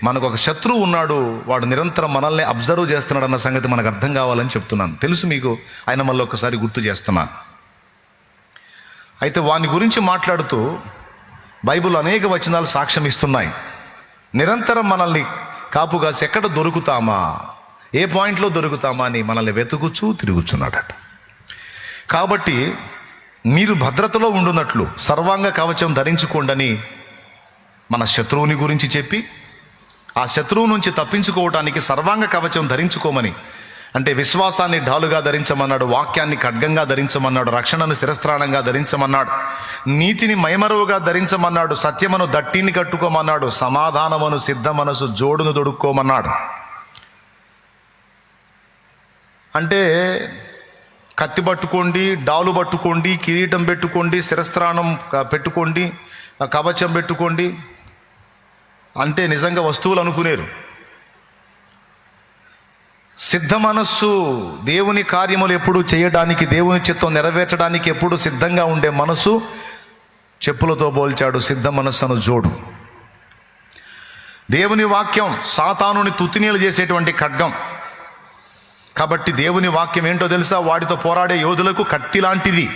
మనకు ఒక శత్రువు ఉన్నాడు, వాడు నిరంతరం మనల్ని అబ్జర్వ్ చేస్తున్నాడు అన్న సంగతి మనకు అర్థం కావాలని చెప్తున్నాను. తెలుసు మీకు, ఆయన మళ్ళీ ఒకసారి గుర్తు చేస్తున్నాను. అయితే వాని గురించి మాట్లాడుతూ బైబిల్ అనేక వచనాలు సాక్ష్యం ఇస్తున్నాయి. నిరంతరం మనల్ని కాపుగాసి ఎక్కడ దొరుకుతామా, ఏ పాయింట్లో దొరుకుతామా అని మనల్ని వెతుకుచూ తిరుగుచున్నాడట. కాబట్టి మీరు భద్రతలో ఉండునట్లు సర్వాంగ కవచం ధరించుకోండని మన శత్రువుని గురించి చెప్పి, ఆ శత్రువు నుంచి తప్పించుకోవటానికి సర్వాంగ కవచం ధరించుకోమని, అంటే విశ్వాసాన్ని ఢాలుగా ధరించమన్నాడు, వాక్యాన్ని ఖడ్గంగా ధరించమన్నాడు, రక్షణను శిరస్త్రాణంగా ధరించమన్నాడు, నీతిని మైమరువుగా ధరించమన్నాడు, సత్యమును దట్టిని కట్టుకోమన్నాడు, సమాధానమును సిద్ధ మనసు జోడును దొడుక్కోమన్నాడు. అంటే కత్తి పట్టుకోండి, డాలు పట్టుకోండి, కిరీటం పెట్టుకోండి, శిరస్త్రాణం పెట్టుకోండి, కవచం పెట్టుకోండి అంటే నిజంగా వస్తువులు అనుకునేరు. సిద్ధ మనస్సు దేవుని కార్యములు ఎప్పుడు చేయడానికి, దేవుని చిత్తం నెరవేర్చడానికి ఎప్పుడు సిద్ధంగా ఉండే మనసు చెప్పులతో పోల్చాడు. సిద్ధ మనస్సును జోడు. దేవుని వాక్యం సాతానుని తుత్తినీలు చేసేటువంటి ఖడ్గం. కాబట్టి దేవుని వాక్యం ఏంటో తెలుసా? వాడితో పోరాడే యోధులకు కత్తి లాంటిది.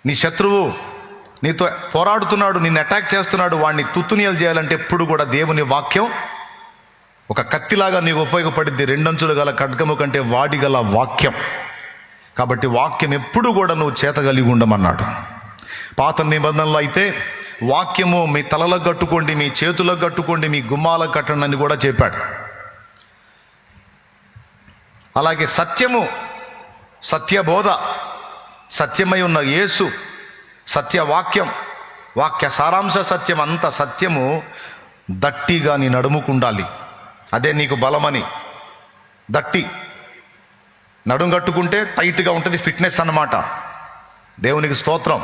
నీ శత్రువు నీతో పోరాడుతున్నాడు, నిన్ను అటాక్ చేస్తున్నాడు, వాడిని తుత్తునీయలు చేయాలంటే ఎప్పుడు కూడా దేవుని వాక్యం ఒక కత్తిలాగా నీకు ఉపయోగపడింది. రెండంచులు గల ఖడ్గము కంటే వాడి గల వాక్యం. కాబట్టి వాక్యం ఎప్పుడు కూడా నువ్వు చేత కలిగి ఉండమన్నాడు. పాత నిబంధనలో అయితే వాక్యము మీ తలలకు కట్టుకోండి, మీ చేతులకు కట్టుకోండి, మీ గుమ్మాలకు కట్టండి అని కూడా చెప్పాడు. అలాగే సత్యము, సత్యబోధ, సత్యమై ఉన్న యేసు, సత్యవాక్యం, వాక్య సారాంశ సత్యం, అంత సత్యము దట్టిగా నీ నడుముకుండాలి. అదే నీకు బలమని. దట్టి నడుము కట్టుకుంటే టైట్గా ఉంటుంది, ఫిట్నెస్ అన్నమాట. దేవునికి స్తోత్రం.